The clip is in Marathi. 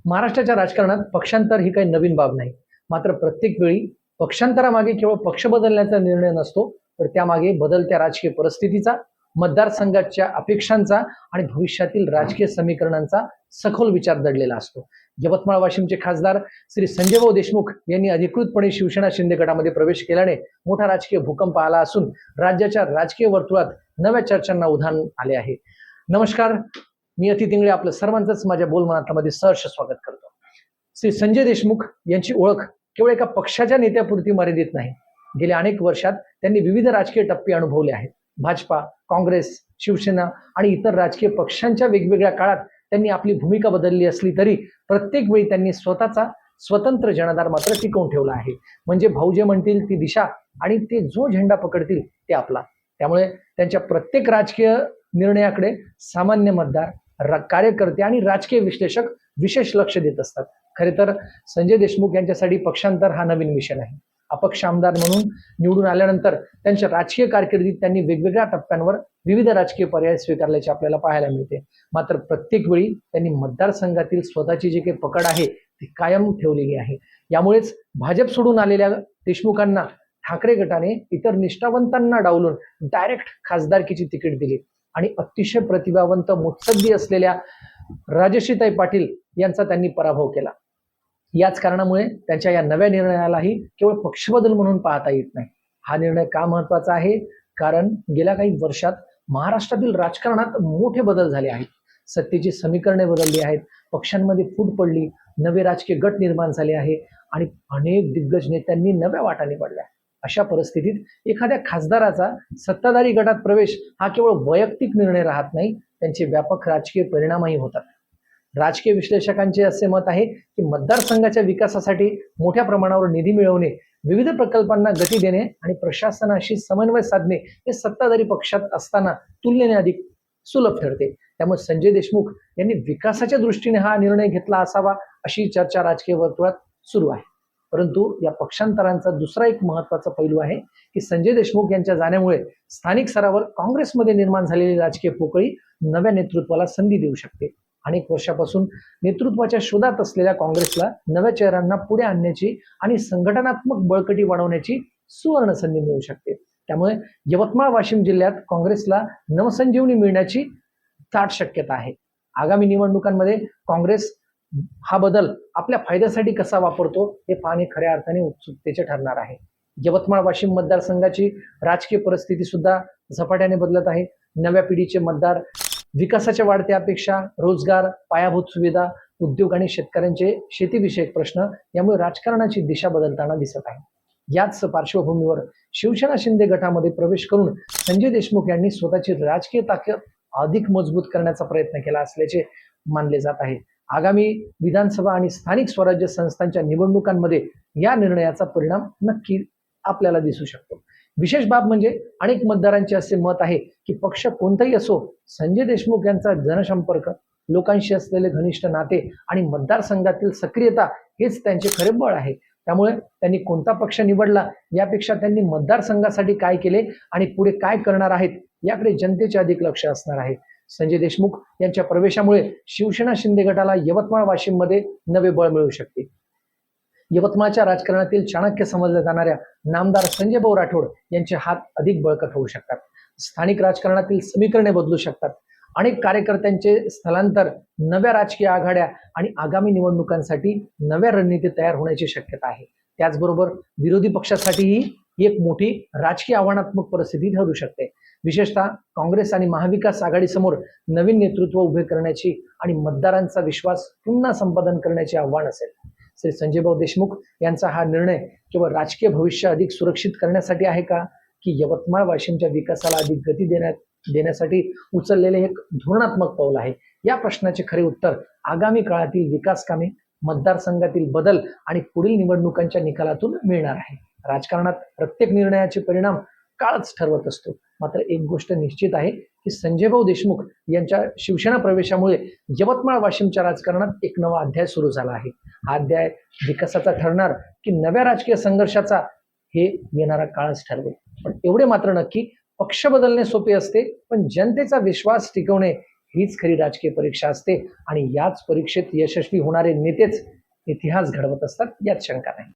महाराष्ट्राच्या राजकारणात पक्षांतर ही काही नवीन बाब नाही. मात्र प्रत्येक वेळी पक्षांतरामागे केवळ पक्ष बदलण्याचा निर्णय नसतो, तर त्यामागे बदलत्या राजकीय परिस्थितीचा, मतदारसंघाच्या अपेक्षांचा आणि भविष्यातील राजकीय समीकरणांचा सखोल विचार दडलेला असतो. यवतमाळ वाशिमचे खासदार श्री संजयभाऊ देशमुख यांनी अधिकृतपणे शिवसेना शिंदे गटामध्ये प्रवेश केल्याने मोठा राजकीय भूकंप आला असून राज्याच्या राजकीय वर्तुळात नव्या चर्चांना उधाण आले आहे. नमस्कार, मी अति तिंगळे आपलं सर्वांचंच माझ्या बोलमनामध्ये सहर्ष स्वागत करतो. श्री संजय देशमुख यांची ओळख केवळ एका पक्षाच्या नेत्यापुरती मर्यादित नाही. गेल्या अनेक वर्षात त्यांनी विविध राजकीय टप्पे अनुभवले आहेत. भाजपा, काँग्रेस, शिवसेना आणि इतर राजकीय पक्षांच्या वेगवेगळ्या काळात त्यांनी आपली भूमिका बदलली असली तरी प्रत्येक वेळी त्यांनी स्वतःचा स्वतंत्र जनाधार मात्र टिकवून ठेवला आहे. म्हणजे भाऊ जे म्हणतील ती दिशा आणि ते जो झेंडा पकडतील ते आपला. त्यामुळे त्यांच्या प्रत्येक राजकीय निर्णयाकडे सामान्य मतदार, कार्यकर्ते आणि राजकीय विश्लेषक विशेष लक्ष देत असतात. खरे तर संजय देशमुख यांच्यासाठी पक्षांतर हा नवीन विषय नाही. अपक्ष आमदार म्हणून निवडून आल्यानंतर त्यांच्या राजकीय कारकिर्दीत त्यांनी वेगवेगळ्या टप्प्यांवर विविध राजकीय पर्याय स्वीकारल्याचे आपल्याला पाहायला मिळते. मात्र प्रत्येक वेळी त्यांनी मतदारसंघातील स्वतःची जी काही पकड आहे ती कायम ठेवलेली आहे. यामुळेच भाजप सोडून आलेल्या देशमुखांना ठाकरे गटाने इतर निष्ठावंतांना डावलून डायरेक्ट खासदारकीची तिकीट दिली आणि अतिशय प्रतिभावंत मुत्सद्दी असलेल्या राजश्रीताई पाटील यांचा त्यांनी पराभव केला. याच कारणामुळे त्यांच्या या नव्या निर्णयालाही केवळ पक्षबदल म्हणून पाहता येत नाही. हा निर्णय का महत्वाचा आहे? कारण गेल्या काही वर्षात महाराष्ट्रातील राजकारणात मोठे बदल झाले आहेत. सत्तेची समीकरणे बदलली आहेत, पक्षांमध्ये फूट पडली, नवे राजकीय गट निर्माण झाले आहे आणि अनेक दिग्गज नेत्यांनी नव्या वाटा निवडल्या. अशा परिस्थितीत एखाद्या खासदाराचा सत्ताधारी गटात प्रवेश हा केवळ वैयक्तिक निर्णय राहत नाही, त्यांचे व्यापक राजकीय परिणामही होतात. राजकीय विश्लेषकांचे असे मत आहे की मतदारसंघाच्या विकासासाठी मोठ्या प्रमाणावर निधी मिळवणे, विविध प्रकल्पांना गती देणे आणि प्रशासनाशी समन्वय साधणे हे सत्ताधारी पक्षात असताना तुलनेने अधिक सुलभ ठरते. त्यामुळे संजय देशमुख यांनी विकासाच्या दृष्टीने हा निर्णय घेतला असावा अशी चर्चा राजकीय वर्तुळात सुरू आहे. परंतु या पक्षांतरांचा दुसरा एक महत्वाचा पैलू आहे की संजय देशमुख यांच्या जाण्यामुळे स्थानिक स्तरावर काँग्रेसमध्ये निर्माण झालेली राजकीय पोकळी नव्या नेतृत्वाला संधी देऊ शकते. अनेक वर्षापासून नेतृत्वाच्या शोधात असलेल्या काँग्रेसला नव्या चेहऱ्यांना पुढे आणण्याची आणि संघटनात्मक बळकटी वाढवण्याची सुवर्ण संधी मिळू शकते. त्यामुळे यवतमाळ वाशिम जिल्ह्यात काँग्रेसला नवसंजीवनी मिळण्याची दाट शक्यता आहे. आगामी निवडणुकांमध्ये काँग्रेस हा बदल आपल्या फायद्यासाठी कसा वापरतो हे पाहणे खऱ्या अर्थाने उत्सुकतेचे ठरणार आहे. यवतमाळ वाशिम मतदारसंघाची राजकीय परिस्थिती सुद्धा झपाट्याने बदलत आहे. नव्या पिढीचे मतदार विकासाच्या वाढत्या अपेक्षा, रोजगार, पायाभूत सुविधा, उद्योग आणि शेतकऱ्यांचे शेतीविषयक प्रश्न यामुळे राजकारणाची दिशा बदलताना दिसत आहे. याच पार्श्वभूमीवर शिवसेना शिंदे गटामध्ये प्रवेश करून संजय देशमुख यांनी स्वतःची राजकीय ताकद अधिक मजबूत करण्याचा प्रयत्न केला असल्याचे मानले जात आहे. आगामी विधानसभा आणि स्थानिक स्वराज्य संस्थांच्या निवडणुकांमध्ये या निर्णयाचा परिणाम नक्की आपल्याला दिसू शकतो. विशेष बाब म्हणजे अनेक मतदारांचे असे मत आहे की पक्ष कोणताही असो, संजय देशमुख यांचा जनसंपर्क, लोकांशी असलेले घनिष्ठ नाते आणि मतदारसंघातील सक्रियता हेच त्यांचे खरे बळ आहे. त्यामुळे त्यांनी कोणता पक्ष निवडला यापेक्षा त्यांनी मतदारसंघासाठी काय केले आणि पुढे काय करणार आहेत याकडे जनतेचे अधिक लक्ष असणार आहे. संजय देशमुख यांच्या प्रवेशामुळे शिवसेना शिंदे गटाला यवतमाळ वाशिम मध्ये नवे बळ मिळू शकते. यवतमाळच्या राजकारणातील चाणक्य समजल्या जाणाऱ्या नामदार संजयभाऊ राठोड यांचे हात अधिक बळकट होऊ शकतात. स्थानिक राजकारणातील समीकरणे बदलू शकतात. अनेक कार्यकर्त्यांचे स्थलांतर, नव्या राजकीय आघाड्या आणि आगामी निवडणुकांसाठी नव्या रणनीती तयार होण्याची शक्यता आहे. त्याचबरोबर विरोधी पक्षासाठीही एक मोठी राजकीय आव्हानात्मक परिस्थिती ठरू शकते. विशेषतः काँग्रेस आणि महाविकास आघाडीसमोर नवीन नेतृत्व उभे करण्याची आणि मतदारांचा विश्वास पुन्हा संपादन करण्याचे आव्हान असेल. श्री संजयभाऊ देशमुख यांचा हा निर्णय केवळ राजकीय भविष्य अधिक सुरक्षित करण्यासाठी आहे का, की यवतमाळ वाशिमच्या विकासाला अधिक गती देण्यासाठी उचललेले एक धोरणात्मक पाऊल आहे? या प्रश्नाचे खरे उत्तर आगामी काळातील विकास कामे, मतदारसंघातील बदल आणि पुढील निवडणुकांच्या निकालातून मिळणार आहे. राजकारणात प्रत्येक निर्णयाचे परिणाम काळच ठरवत असतो. मात्र एक गोष्ट निश्चित आहे की संजयभाऊ देशमुख यांच्या शिवसेना प्रवेशामुळे यवतमाळ वाशिमच्या राजकारणात एक नवा अध्याय सुरू झाला आहे. हा अध्याय विकासाचा ठरणार की नव्या राजकीय संघर्षाचा हे येणारा काळच ठरवेल. पण एवढे मात्र नक्की, पक्ष बदलणे सोपे असते, पण जनतेचा विश्वास टिकवणे हीच खरी राजकीय परीक्षा असते आणि याच परीक्षेत यशस्वी होणारे नेतेच इतिहास घडवत असतात, यात शंका नाही.